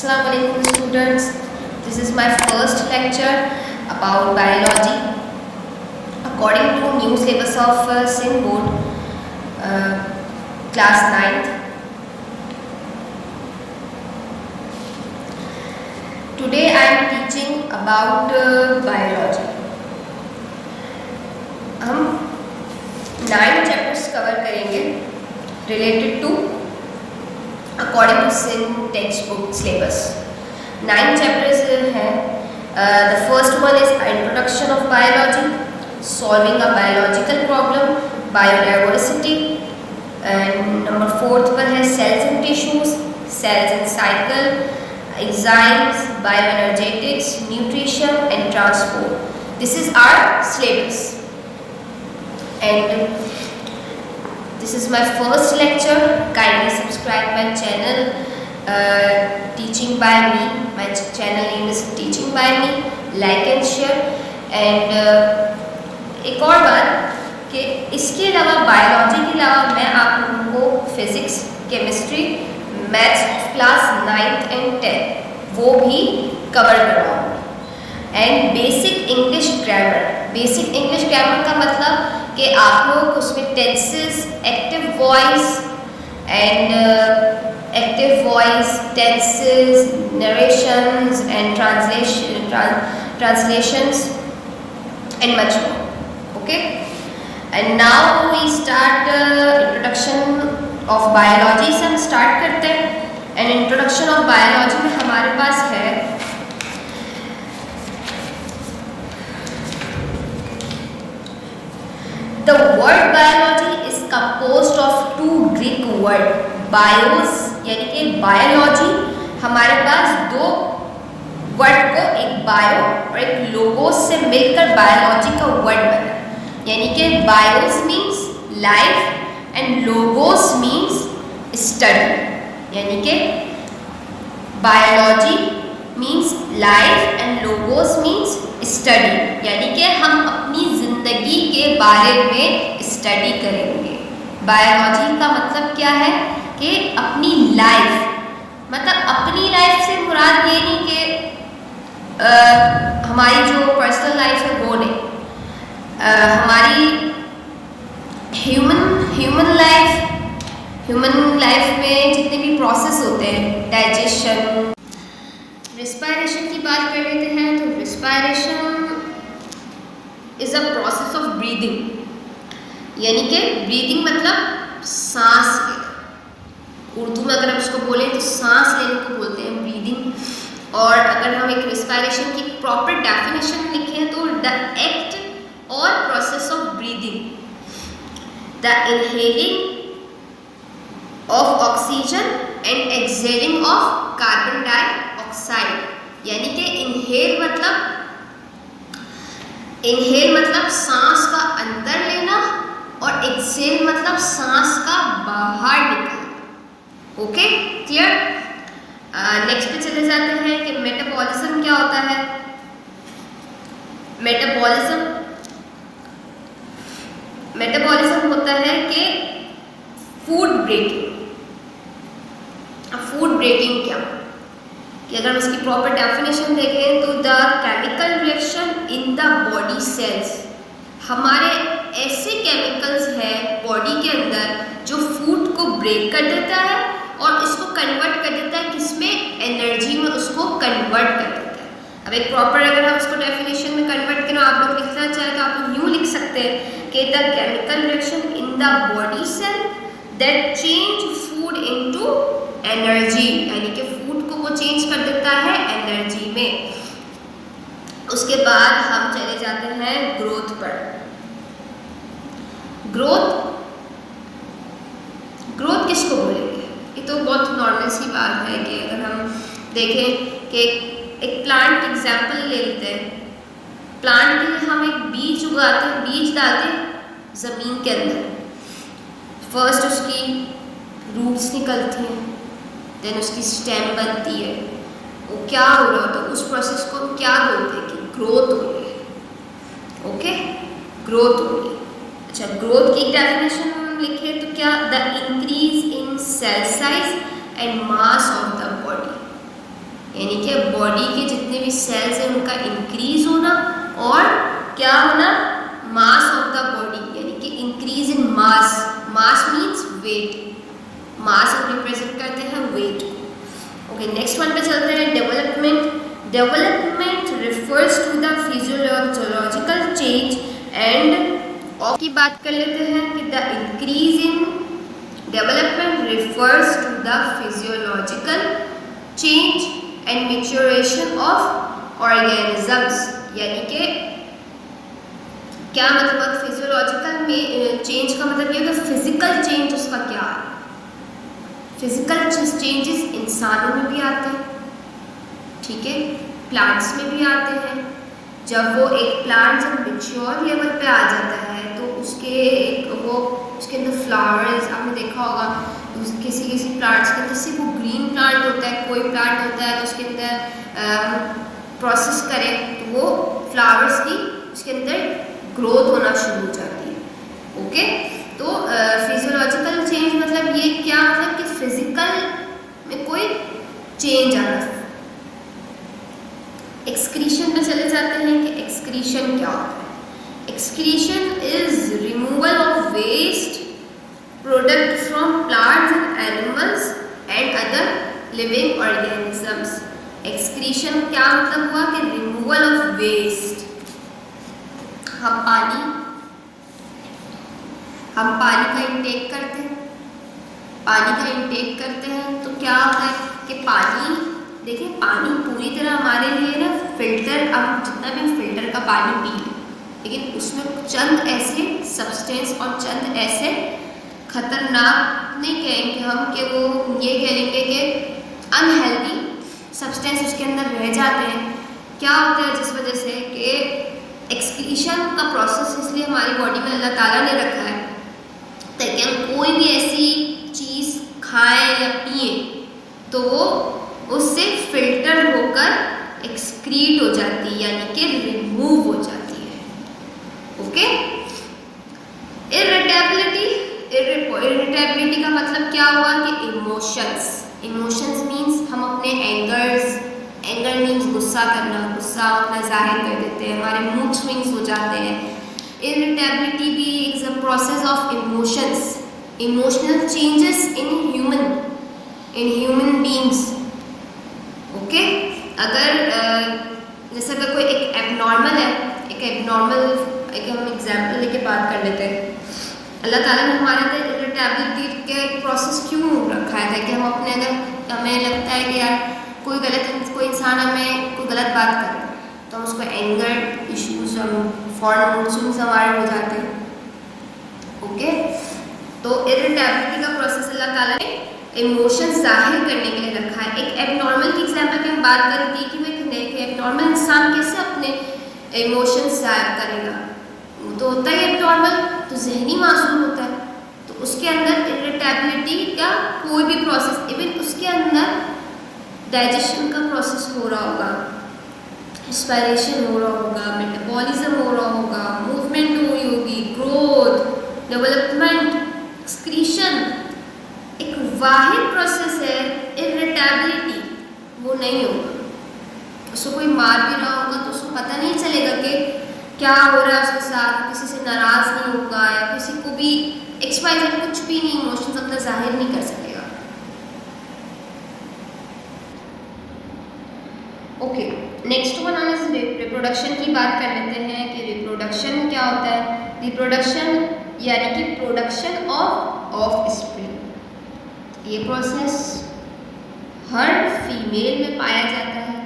Assalamu alaikum students. This is my first lecture about biology according to new syllabus of Sindh board class 9th. Today I am teaching about biology. हम 9 chapters cover करेंगे related to according to Sindh textbook syllabus. 9 chapters हैं. The first one is introduction of biology, solving a biological problem, biodiversity, and number 4th पर है cells and tissues, cells and cycle, enzymes, bioenergetics, nutrition and transport. This is our syllabus. And this is my first lecture. Kindly subscribe my channel teaching by me. My channel name is teaching by me. Like and share. And एक और बात कि इसके अलावा biology के अलावा मैं आप लोगों को physics, chemistry, maths of class 9th and 10th वो भी कवर करवाऊँगी. And basic English grammar. Basic English grammar का मतलब कि आप लोग उसमें tenses, active voice and active voice, tenses, narrations and translations and much more. Okay, and now we start introduction of biology. से हम स्टार्ट करते हैं. एंड इंट्रोडक्शन ऑफ बायोलॉजी में हमारे पास है The word biology is composed of 2 Greek words. Bios यानी कि biology. हमारे पास 2 वर्ड को, एक बायो और एक लोगोस से मिलकर बायोलॉजी का वर्ड बना. यानी कि BIOS means life and logos means study. यानी कि biology means life and logos means study. यानी कि हम अपनी ज़िंदगी के बारे में स्टडी करेंगे. बायोलॉजी का मतलब क्या है कि अपनी लाइफ, मतलब अपनी लाइफ से मुराद ये नहीं कि हमारी जो पर्सनल लाइफ है वो नहीं, हमारी ह्यूमन लाइफ में जितने भी प्रोसेस होते हैं, डाइजेशन, रिस्पायरेशन की बात कर लेते हैं. तो respiration is a process of breathing. यानी कि ब्रीदिंग मतलब सांस लेना. उर्दू में अगर हम इसको बोलें तो सांस लेने को बोलते हैं ब्रीदिंग. और अगर हम एक रिस्पायरेशन की प्रॉपर डेफिनेशन लिखें तो द एक्ट और process of breathing, the inhaling of oxygen and exhaling of carbon dioxide. यानी कि इनहेल मतलब सांस का अंदर लेना और एक्सहेल मतलब सांस का बाहर निकालना. Okay, clear. नेक्स्ट पे चले जाते हैं कि मेटाबॉलिज्म क्या होता है. मेटाबॉलिज्म होता है कि फूड ब्रेकिंग. फूड ब्रेकिंग क्या, कि अगर हम इसकी प्रॉपर डेफिनेशन देखें तो the chemical reaction in the body cells. हमारे ऐसे केमिकल्स हैं बॉडी के अंदर जो फूड को ब्रेक कर देता है और इसको कन्वर्ट कर देता है किसमें, एनर्जी में उसको कन्वर्ट कर देता है. अब एक प्रॉपर अगर हम उसको डेफिनेशन में कन्वर्ट करें, आप लोग लिखना चाहें तो आप लोग यूँ लिख सकते हैं कि the chemical reaction in the body cell that change food into energy. यानी कि फूड को वो चेंज कर देता है एनर्जी में. उसके बाद हम चले जाते हैं ग्रोथ पर. ग्रोथ किसको बोलेंगे? ये तो बहुत नॉर्मल सी बात है कि अगर हम देखें कि एक प्लांट की एग्जांपल ले लेते हैं. प्लांट के लिए हम एक बीज उगाते हैं, बीज डालते हैं ज़मीन के अंदर. फर्स्ट उसकी रूट्स निकलती हैं, देन उसकी स्टेम बनती है. वो क्या हो रहा होता है, उस प्रोसेस को हम क्या बोलते हैं कि ग्रोथ हो रही है. ओके, ग्रोथ हो रही है. अच्छा, ग्रोथ की डेफिनेशन लिखे तो क्या, the increase in cell size and mass of the body. यानी कि बॉडी के जितने भी सेल्स हैं उनका इंक्रीज होना और क्या होना, मास ऑफ द बॉडी, यानी कि increase in mass. Mass means weight, mass हम रिप्रेजेंट करते हैं वेट। ओके, नेक्स्ट वन पे चलते हैं, development. Development refers to the physiological change and की बात कर लेते हैं कि the increase in development refers to the physiological change and maturation of organisms. यानी कि क्या मतलब, फिजियोलॉजिकल में चेंज का मतलब ये है कि फिजिकल चेंज उसका क्या है। फिजिकल चेंजेस इंसानों में भी आते हैं, ठीक है, प्लांट्स में भी आते हैं। जब वो एक प्लांट जब मैच्योर लेवल पे आ जाता है तो उसके अंदर फ्लावर्स आपने देखा होगा, किसी किसी प्लांट्स के अंदर सिर्फ वो ग्रीन प्लांट होता है, कोई प्लांट होता है तो उसके अंदर प्रोसेस करें तो वो फ्लावर्स की उसके अंदर ग्रोथ होना शुरू हो जाती है। ओके, तो फिजियोलॉजिकल चेंज मतलब ये क्या, मतलब कि फिजिकल में कोई चेंज आना। एक्सक्रीशन में चले जाते हैं कि एक्सक्रीशन क्या होता है। Excretion is removal of waste product from plants and animals and other living organisms. Excretion क्या मतलब हुआ कि रिमूवल ऑफ वेस्ट। हम पानी का इंटेक करते हैं तो क्या होता है कि पानी, देखिए पानी पूरी तरह हमारे लिए ना फिल्टर, हम जितना भी फिल्टर का पानी पी लें लेकिन उसमें चंद ऐसे सब्सटेंस और चंद ऐसे खतरनाक नहीं कहेंगे हम कि वो ये कहेंगे कि अनहेल्दी सब्सटेंस उसके अंदर रह जाते हैं। क्या होता है, जिस वजह से कि एक्सक्रीशन का प्रोसेस इसलिए हमारी बॉडी में अल्लाह ताला ने रखा है ताकि हम कोई भी ऐसी चीज़ खाएं या पिए तो वो उससे फिल्टर होकर एक्सक्रीट हो जाती है, यानी कि रिमूव हो जाती है। ओके, इरिटेबिलिटी का मतलब क्या हुआ कि इमोशंस मीन्स हम अपने एंगर मीन्स गुस्सा करना, गुस्सा अपना जाहिर कर देते हैं, हमारे मूड स्विंग्स हो जाते हैं। इरिटेबिलिटी भी is a process of emotions, emotional changes in human beings. Okay, अगर जैसे अगर कोई एक एबनॉर्मल है, एक हम एग्जाम्पल लेके बात कर लेते हैं। अल्लाह ताला ने हमारे अंदर इरिटेबिलिटी के प्रोसेस क्यों रखा है कि हम अपने, अगर हमें लगता है कि यार कोई इंसान हमें कोई गलत बात कर रहा है तो हम उसको एंगर इश्यूज और फॉरन मूड स्विंग्स हमारे हो जाते हैं। ओके, तो इरिटेबिलिटी का प्रोसेस अल्लाह ताला ने इमोशंस जाहिर करने के लिए रखा है। एक एबनॉर्मल की एग्जाम्पल की हम बात कर रही थी कि वो एक एबनॉर्मल इंसान कैसे अपने इमोशंस जाहिर करेगा, वो तो होता ही एबनॉर्मल, तो जहनी मासूम होता है, तो उसके अंदर इरिटेबिलिटी का कोई भी प्रोसेस, इवन उसके अंदर डाइजेशन का प्रोसेस हो रहा होगा, इंस्पायरेशन हो रहा होगा, मेटाबॉलिज्म हो रहा होगा, मूवमेंट हो रही होगी, ग्रोथ, डेवलपमेंट, एक्सक्रीशन, एक वाहिद प्रोसेस है। इरिटेबिलिटी वो नहीं होगा, उसको कोई मार भी रहा होगा तो उसको पता नहीं चलेगा कि क्या हो रहा है उसके साथ, किसी से नाराज नहीं होगा या किसी को भी एक्सपायर कुछ भी नहीं, इमोशंस अपना जाहिर नहीं कर सकेगा। Okay, next one is reproduction की बात कर लेते हैं कि रिप्रोडक्शन क्या होता है। रिप्रोडक्शन यानी कि प्रोडक्शन ऑफ स्प्रिंग, ये प्रोसेस हर फीमेल में पाया जाता है,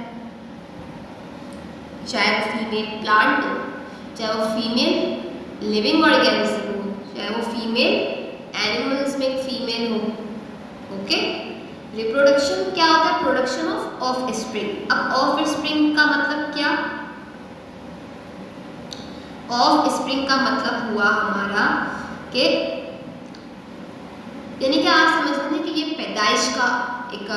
चाहे वो फीमेल प्लांट हो, चाहे वो फीमेल लिविंग ऑर्गेनिज्म हो, चाहे वो फीमेल एनिमल्स में फीमेल हो। ओके, रिप्रोडक्शन क्या होता है, प्रोडक्शन ऑफ स्प्रिंग। अब ऑफ स्प्रिंग का मतलब क्या, ऑफ स्प्रिंग का मतलब हुआ हमारा कि यानी कि आप समझ लें कि ये पैदाइश का एक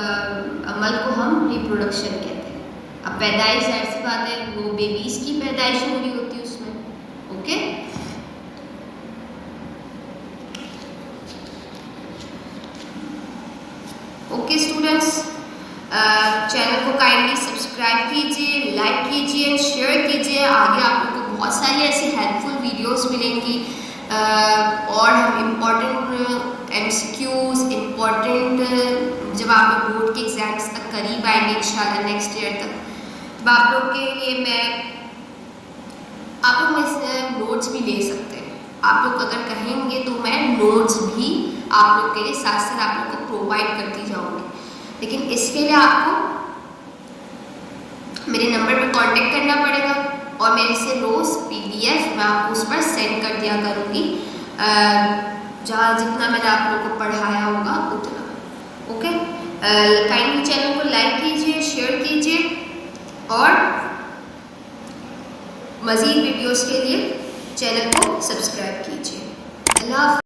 अमल को हम रिप्रोडक्शन कहते हैं। अब पैदाइश ऐसी बात है, वो बेबीज की पैदाइश हो रही होती है उसमें। ओके, ओके स्टूडेंट्स, चैनल को काइंडली सब्सक्राइब कीजिए, लाइक कीजिए एंड शेयर कीजिए। आगे आप लोगों को बहुत सारी ऐसी हेल्पफुल वीडियोस मिलेंगी और हम इम्पॉर्टेंट MCQs, इम्पॉर्टेंट जब आप बोर्ड के एग्जाम्स तक करीब आएंगे इंशाल्लाह नेक्स्ट ईयर तक, तब आप लोग के लिए आप लोग मुझसे नोट्स भी ले सकते हैं। आप लोग अगर कहेंगे तो मैं नोट्स भी आप लोग के लिए साथ साथ आप लोग को प्रोवाइड करती जाऊंगी, लेकिन इसके लिए आपको मेरे नंबर पे कांटेक्ट करना पड़ेगा और मेरे से रोज़ PDF मैं आपको उस पर सेंड कर दिया करूँगी, जहाँ जितना मैंने आप लोगों को पढ़ाया होगा उतना। ओके, काइंडली चैनल को लाइक कीजिए, शेयर कीजिए और मज़ीद वीडियोस के लिए चैनल को सब्सक्राइब कीजिए। अल्लाह।